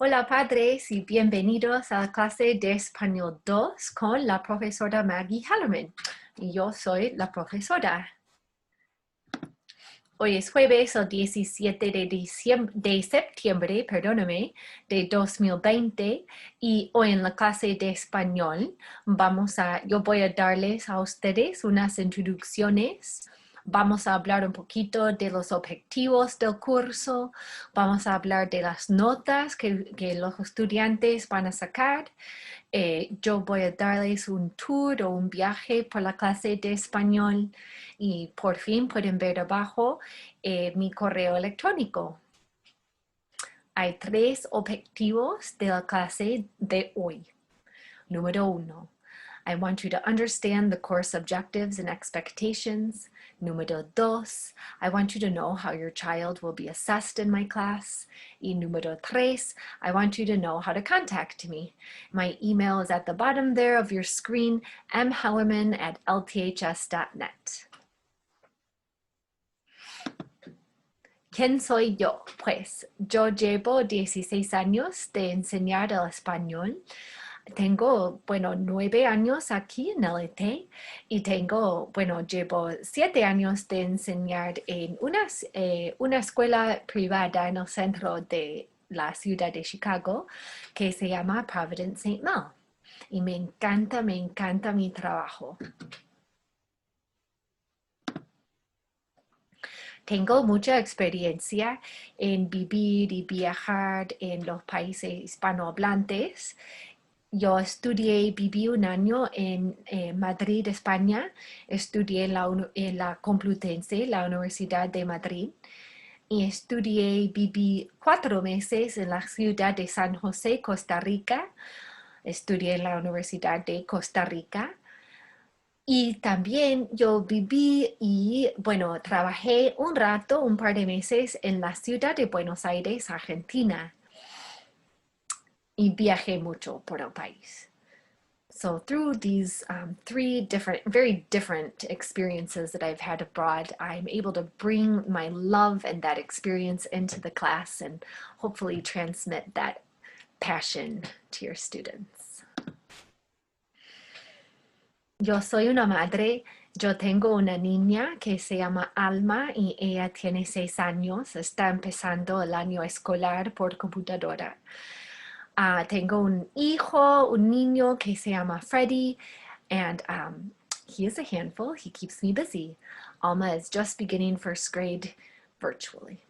Hola padres y bienvenidos a la clase de Español 2 con la profesora Maggie Hellermann. Y yo soy la profesora. Hoy es jueves, el 17 de septiembre, perdóname, de 2020 y hoy en la clase de español yo voy a darles a ustedes unas introducciones. Vamos a hablar un poquito de los objetivos del curso, vamos a hablar de las notas que los estudiantes van a sacar. Yo voy a darles un tour o un viaje por la clase de español y por fin pueden ver abajo mi correo electrónico. Hay 3 objetivos de la clase de hoy. Número 1. I want you to understand the course objectives and expectations. Número 2, I want you to know how your child will be assessed in my class. Y número 3, I want you to know how to contact me. My email is at the bottom there of your screen, mhellerman@lths.net. ¿Quién soy yo? Pues yo llevo 16 años de enseñar el español. Tengo, 9 años aquí en LT y llevo 7 años de enseñar en una escuela privada en el centro de la ciudad de Chicago que se llama Providence St. Mel. Y me encanta mi trabajo. Tengo mucha experiencia en vivir y viajar en los países hispanohablantes. Yo viví un año en Madrid, España. Estudié en la Complutense, la Universidad de Madrid. Y viví 4 meses en la ciudad de San José, Costa Rica. Estudié en la Universidad de Costa Rica. Y también yo viví y, trabajé un par de meses en la ciudad de Buenos Aires, Argentina. Y viajé mucho por el país. So through these 3 very different experiences that I've had abroad, I'm able to bring my love and that experience into the class and hopefully transmit that passion to your students. Yo soy una madre. Yo tengo una niña que se llama Alma y ella tiene 6 años. Está empezando el año escolar por computadora. Tengo un niño que se llama Freddie, and he is a handful. He keeps me busy. Alma is just beginning 1st grade virtually.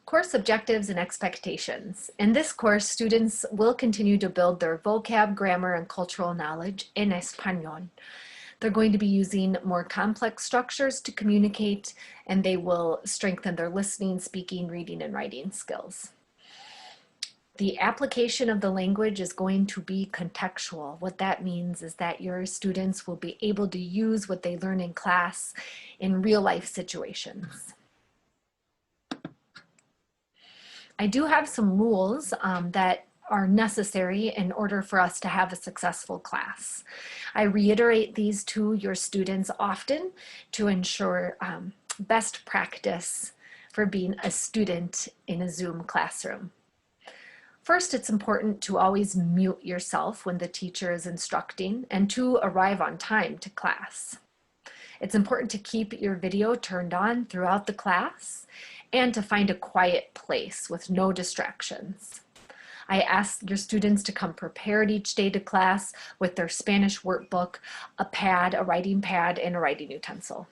Course objectives and expectations. In this course, students will continue to build their vocab, grammar, and cultural knowledge in Español. They're going to be using more complex structures to communicate, and they will strengthen their listening, speaking, reading, and writing skills. The application of the language is going to be contextual. What that means is that your students will be able to use what they learn in class in real-life situations. I do have some rules that are necessary in order for us to have a successful class. I reiterate these to your students often to ensure best practice for being a student in a Zoom classroom. First, it's important to always mute yourself when the teacher is instructing and to arrive on time to class. It's important to keep your video turned on throughout the class and to find a quiet place with no distractions. I ask your students to come prepared each day to class with their Spanish workbook, a pad, a writing pad, and a writing utensil.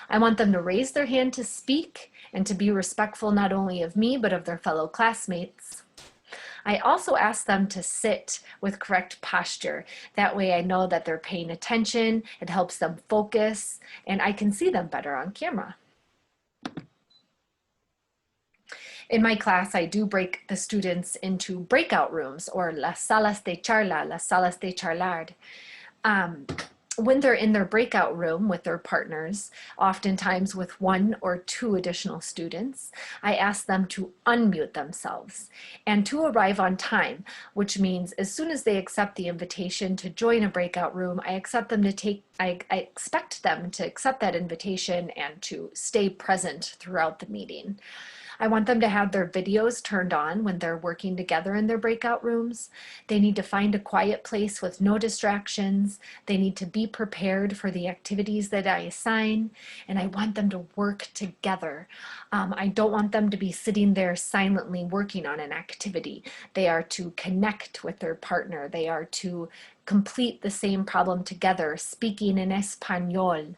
I want them to raise their hand to speak and to be respectful not only of me, but of their fellow classmates. I also ask them to sit with correct posture. That way I know that they're paying attention, it helps them focus, and I can see them better on camera. In my class, I do break the students into breakout rooms or las salas de charla, las salas de charlar. When they're in their breakout room with their partners, oftentimes with one or two additional students, I ask them to unmute themselves and to arrive on time, which means as soon as they accept the invitation to join a breakout room, I expect them to accept that invitation and to stay present throughout the meeting. I want them to have their videos turned on when they're working together in their breakout rooms. They need to find a quiet place with no distractions. They need to be prepared for the activities that I assign, and I want them to work together. I don't want them to be sitting there silently working on an activity. They are to connect with their partner. They are to complete the same problem together, speaking in Espanol,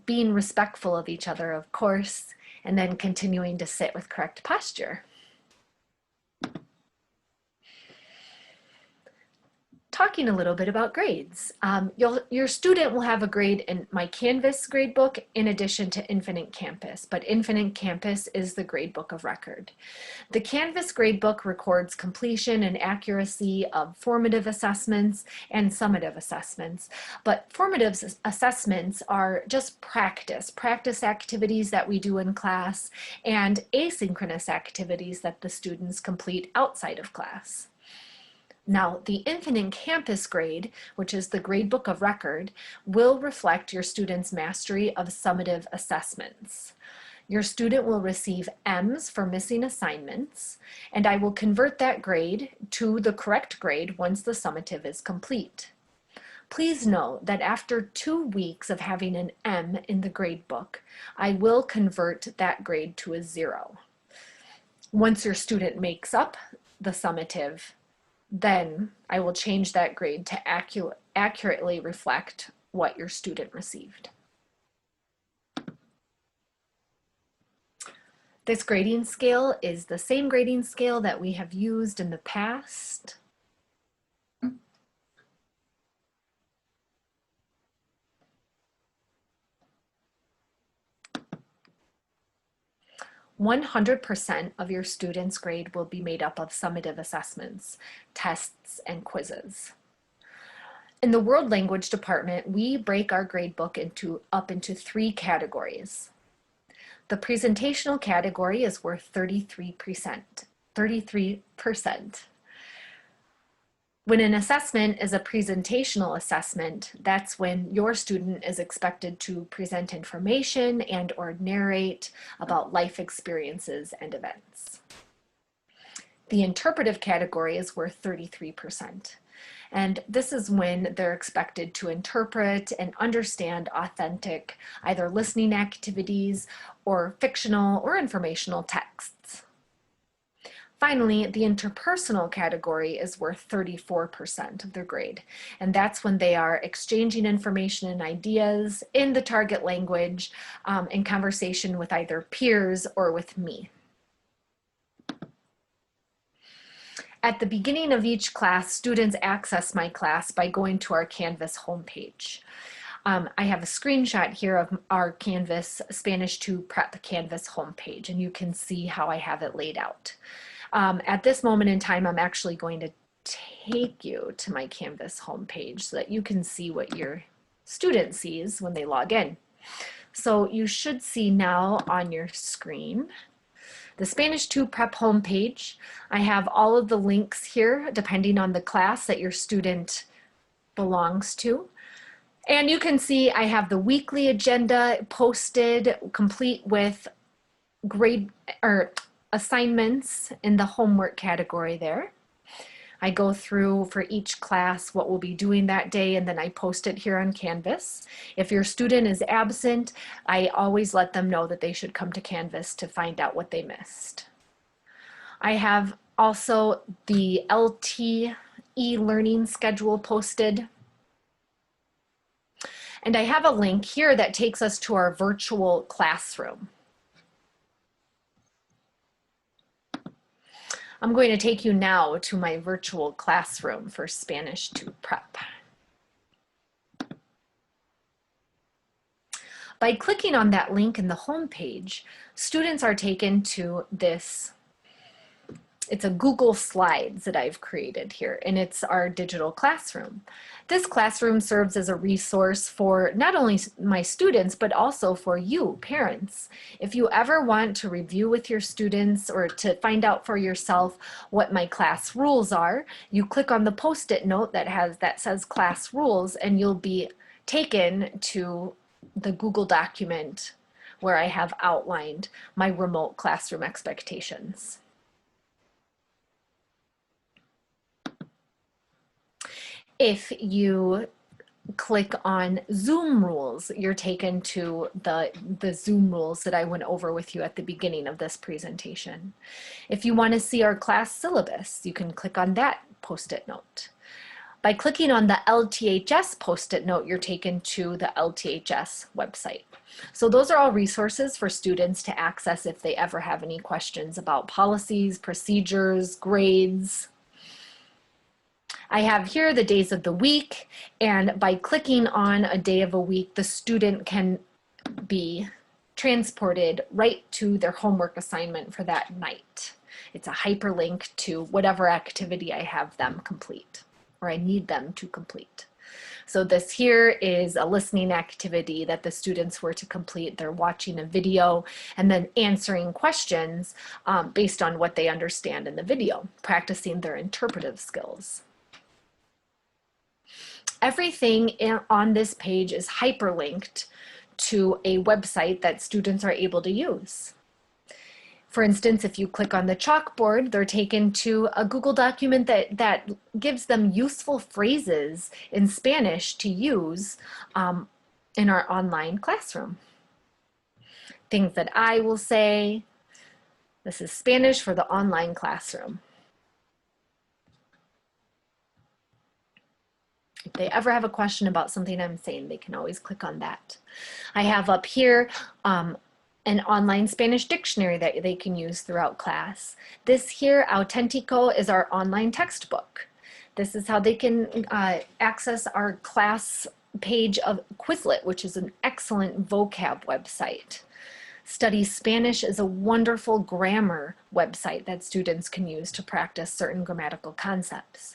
being respectful of each other, of course, and then continuing to sit with correct posture. Talking a little bit about grades. Your student will have a grade in my Canvas gradebook in addition to Infinite Campus, but Infinite Campus is the gradebook of record. The Canvas gradebook records completion and accuracy of formative assessments and summative assessments, but formative assessments are just practice activities that we do in class and asynchronous activities that the students complete outside of class. Now, the Infinite Campus grade, which is the gradebook of record, will reflect your student's mastery of summative assessments. Your student will receive M's for missing assignments, and I will convert that grade to the correct grade once the summative is complete. Please note that after 2 weeks of having an M in the gradebook, I will convert that grade to a 0. Once your student makes up the summative, then I will change that grade to accurately reflect what your student received. This grading scale is the same grading scale that we have used in the past. 100% of your students' grade will be made up of summative assessments, tests, and quizzes. In the World Language Department, we break our gradebook up into 3 categories. The presentational category is worth 33%. When an assessment is a presentational assessment, that's when your student is expected to present information and or narrate about life experiences and events. The interpretive category is worth 33%. And this is when they're expected to interpret and understand authentic, either listening activities or fictional or informational texts. Finally, the interpersonal category is worth 34% of their grade, and that's when they are exchanging information and ideas in the target language in conversation with either peers or with me. At the beginning of each class, students access my class by going to our Canvas homepage. I have a screenshot here of our Canvas Spanish 2 Prep Canvas homepage, and you can see how I have it laid out. At this moment in time, I'm actually going to take you to my Canvas homepage so that you can see what your student sees when they log in. So you should see now on your screen the Spanish 2 Prep homepage. I have all of the links here depending on the class that your student belongs to. And you can see I have the weekly agenda posted, complete with grade or assignments in the homework category there. I go through for each class what we'll be doing that day, and then I post it here on Canvas. If your student is absent, I always let them know that they should come to Canvas to find out what they missed. I have also the LT e-learning schedule posted. And I have a link here that takes us to our virtual classroom. I'm going to take you now to my virtual classroom for Spanish 2 Prep. By clicking on that link in the home page, students are taken to this It's a Google Slides that I've created here, and it's our digital classroom. This classroom serves as a resource for not only my students, but also for you, parents. If you ever want to review with your students or to find out for yourself what my class rules are, you click on the Post-it note that says class rules, and you'll be taken to the Google document where I have outlined my remote classroom expectations. If you click on Zoom rules, you're taken to the Zoom rules that I went over with you at the beginning of this presentation. If you want to see our class syllabus, you can click on that Post-it note. By clicking on the LTHS Post-it note, you're taken to the LTHS website. So those are all resources for students to access if they ever have any questions about policies, procedures, grades. I have here the days of the week, and by clicking on a day of a week, the student can be transported right to their homework assignment for that night. It's a hyperlink to whatever activity I have them complete, or I need them to complete. So this here is a listening activity that the students were to complete. They're watching a video and then answering questions based on what they understand in the video, practicing their interpretive skills. Everything on this page is hyperlinked to a website that students are able to use. For instance, if you click on the chalkboard, they're taken to a Google document that gives them useful phrases in Spanish to use in our online classroom. Things that I will say. This is Spanish for the online classroom. If they ever have a question about something I'm saying, they can always click on that. I have up here an online Spanish dictionary that they can use throughout class. This here, Auténtico, is our online textbook. This is how they can access our class page of Quizlet, which is an excellent vocab website. Study Spanish is a wonderful grammar website that students can use to practice certain grammatical concepts.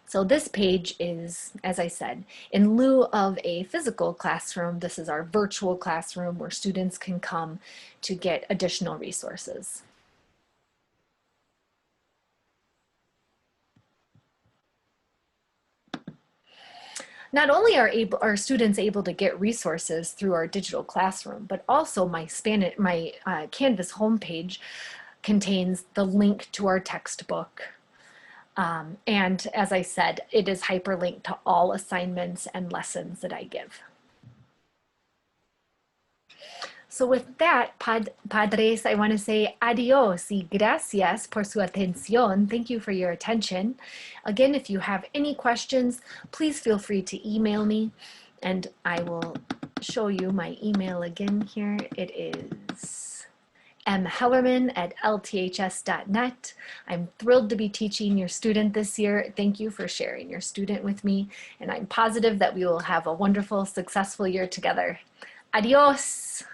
So this page is, as I said, in lieu of a physical classroom, this is our virtual classroom where students can come to get additional resources. Not only are students able to get resources through our digital classroom, but also my Canvas homepage contains the link to our textbook. And as I said, it is hyperlinked to all assignments and lessons that I give. So with that, padres, I want to say adios y gracias por su atención. Thank you for your attention. Again, if you have any questions, please feel free to email me, and I will show you my email again here. It is mhellermann@lths.net. I'm thrilled to be teaching your student this year. Thank you for sharing your student with me, and I'm positive that we will have a wonderful, successful year together. Adios!